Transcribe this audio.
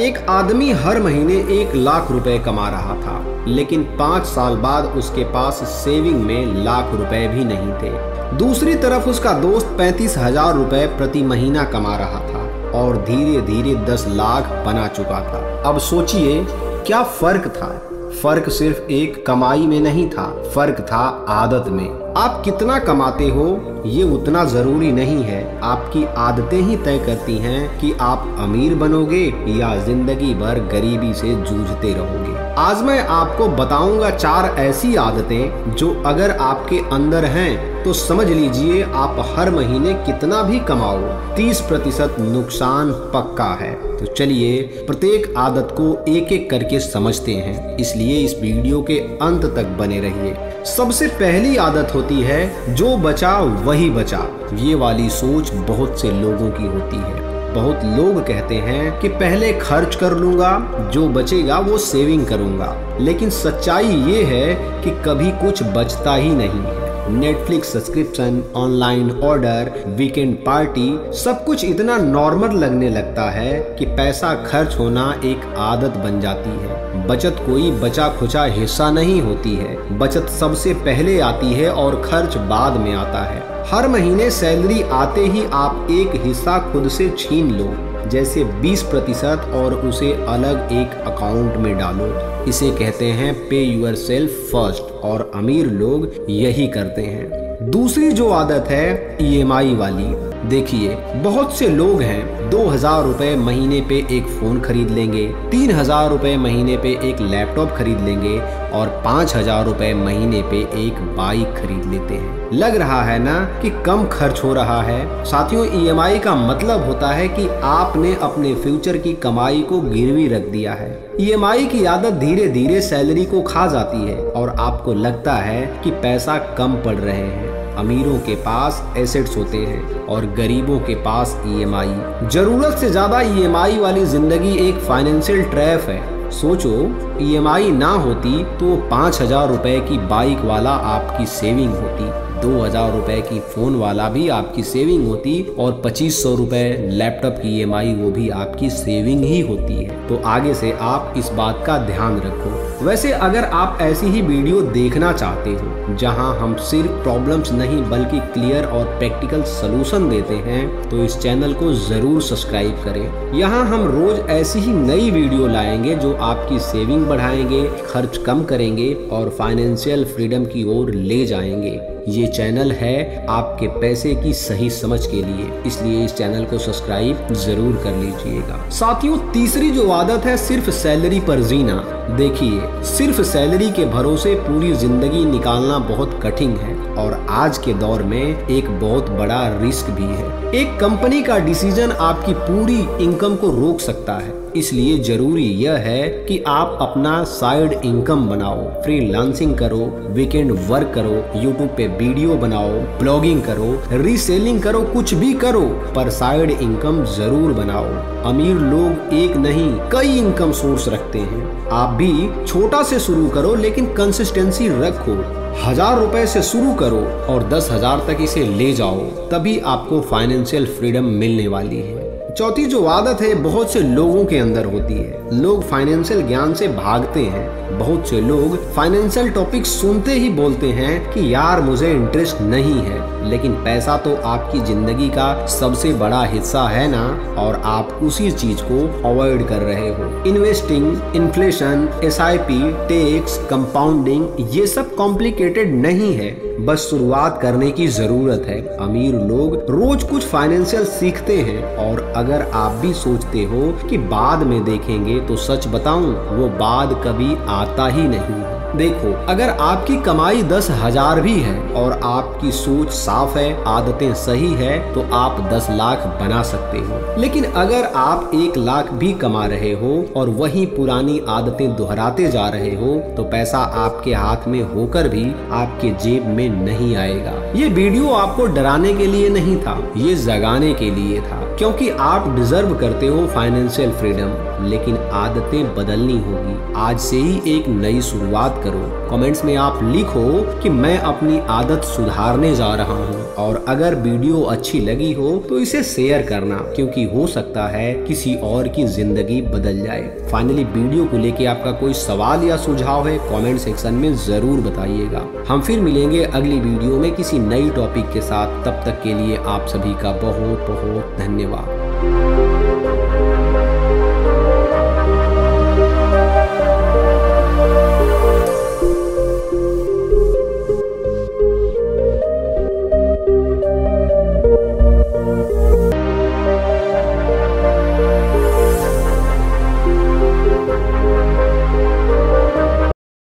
एक आदमी हर महीने 1 लाख रुपए कमा रहा था, लेकिन 5 साल बाद उसके पास सेविंग में लाख रुपए भी नहीं थे। दूसरी तरफ उसका दोस्त 35,000 रुपए प्रति महीना कमा रहा था और धीरे धीरे 10 लाख बना चुका था। अब सोचिए क्या फर्क था। फर्क सिर्फ एक कमाई में नहीं था, फर्क था आदत में। आप कितना कमाते हो ये उतना जरूरी नहीं है, आपकी आदतें ही तय करती हैं कि आप अमीर बनोगे या जिंदगी भर गरीबी से जूझते रहोगे। आज मैं आपको बताऊंगा 4 ऐसी आदतें जो अगर आपके अंदर हैं तो समझ लीजिए आप हर महीने कितना भी कमाओ 30% नुकसान पक्का है। तो चलिए प्रत्येक आदत को एक एक करके समझते हैं, इसलिए इस वीडियो के अंत तक बने रहिए। सबसे पहली आदत होती है जो बचा वही बचा। ये वाली सोच बहुत से लोगों की होती है। बहुत लोग कहते हैं कि पहले खर्च कर लूंगा, जो बचेगा वो सेविंग करूंगा, लेकिन सच्चाई ये है कि कभी कुछ बचता ही नहीं है। Netflix subscription, online order, weekend party, सब कुछ इतना नॉर्मल लगने लगता है कि पैसा खर्च होना एक आदत बन जाती है। बचत कोई बचा खुचा हिस्सा नहीं होती है। बचत सबसे पहले आती है और खर्च बाद में आता है। हर महीने सैलरी आते ही आप एक हिस्सा खुद से छीन लो, जैसे 20%, और उसे अलग एक अकाउंट में डालो। इसे कहते हैं पे यूर सेल्फ फर्स्ट, और अमीर लोग यही करते हैं। दूसरी जो आदत है EMI वाली। देखिए बहुत से लोग हैं 2,000 रुपए महीने पे एक फोन खरीद लेंगे, 3,000 रुपए महीने पे एक लैपटॉप खरीद लेंगे और 5,000 रुपए महीने पे एक बाइक खरीद लेते हैं। लग रहा है ना कि कम खर्च हो रहा है। साथियों EMI का मतलब होता है कि आपने अपने फ्यूचर की कमाई को गिरवी रख दिया है। EMI की आदत धीरे धीरे सैलरी को खा जाती है और आपको लगता है कि पैसा कम पड़ रहे हैं। अमीरों के पास एसेट्स होते हैं और गरीबों के पास EMI। जरूरत से ज्यादा EMI वाली जिंदगी एक फाइनेंशियल ट्रैप है। सोचो EMI ना होती तो 5,000 रुपए की बाइक वाला आपकी सेविंग होती, 2,000 रुपए की फोन वाला भी आपकी सेविंग होती और 2,500 रुपए लैपटॉप की EMI वो भी आपकी सेविंग ही होती है। तो आगे से आप इस बात का ध्यान रखो। वैसे अगर आप ऐसी ही वीडियो देखना चाहते हो जहां हम सिर्फ प्रॉब्लम्स नहीं बल्कि क्लियर और प्रैक्टिकल सलूशन देते हैं तो इस चैनल को जरूर सब्सक्राइब करें। यहाँ हम रोज ऐसी ही नई वीडियो लाएंगे जो आपकी सेविंग बढ़ाएंगे, खर्च कम करेंगे और फाइनेंशियल फ्रीडम की ओर ले जाएंगे। ये चैनल है आपके पैसे की सही समझ के लिए, इसलिए इस चैनल को सब्सक्राइब जरूर कर लीजिएगा। साथियों तीसरी जो आदत है सिर्फ सैलरी पर जीना। देखिए सिर्फ सैलरी के भरोसे पूरी जिंदगी निकालना बहुत कठिन है और आज के दौर में एक बहुत बड़ा रिस्क भी है। एक कंपनी का डिसीजन आपकी पूरी इनकम को रोक सकता है, इसलिए जरूरी यह है कि आप अपना साइड इनकम बनाओ, फ्रीलांसिंग करो, वीकेंड वर्क करो, यूट्यूब पे वीडियो बनाओ, ब्लॉगिंग करो, रीसेलिंग करो, कुछ भी करो पर साइड इनकम जरूर बनाओ। अमीर लोग एक नहीं कई इनकम सोर्स रखते हैं। आप भी छोटा से शुरू करो लेकिन कंसिस्टेंसी रखो। 1,000 रुपए से शुरू करो और 10,000 तक इसे ले जाओ, तभी आपको फाइनेंशियल फ्रीडम मिलने वाली है। चौथी जो आदत है बहुत से लोगों के अंदर होती है, लोग फाइनेंशियल ज्ञान से भागते हैं। बहुत से लोग फाइनेंशियल टॉपिक सुनते ही बोलते हैं कि यार मुझे इंटरेस्ट नहीं है, लेकिन पैसा तो आपकी जिंदगी का सबसे बड़ा हिस्सा है ना, और आप उसी चीज को अवॉइड कर रहे हो। Investing, inflation, SIP, tax, compounding, ये सब कॉम्प्लिकेटेड नहीं है, बस शुरुआत करने की जरूरत है। अमीर लोग रोज कुछ फाइनेंशियल सीखते हैं और अगर आप भी सोचते हो कि बाद में देखेंगे तो सच बताऊं वो बाद कभी आता ही नहीं है। देखो अगर आपकी कमाई 10,000 भी है और आपकी सोच साफ है, आदतें सही है, तो आप 10 लाख बना सकते हो। लेकिन अगर आप 1 लाख भी कमा रहे हो और वही पुरानी आदतें दोहराते जा रहे हो तो पैसा आपके हाथ में होकर भी आपके जेब में नहीं आएगा। ये वीडियो आपको डराने के लिए नहीं था, ये जगाने के लिए था। क्योंकि आप डिजर्व करते हो फाइनेंशियल फ्रीडम, लेकिन आदतें बदलनी होगी। आज से ही एक नई शुरुआत करो। कमेंट्स में आप लिखो कि मैं अपनी आदत सुधारने जा रहा हूँ, और अगर वीडियो अच्छी लगी हो तो इसे शेयर करना, क्योंकि हो सकता है किसी और की जिंदगी बदल जाए। फाइनली वीडियो को लेके आपका कोई सवाल या सुझाव है कमेंट सेक्शन में जरूर बताइएगा। हम फिर मिलेंगे अगली वीडियो में किसी नई टॉपिक के साथ। तब तक के लिए आप सभी का बहुत बहुत धन्यवाद।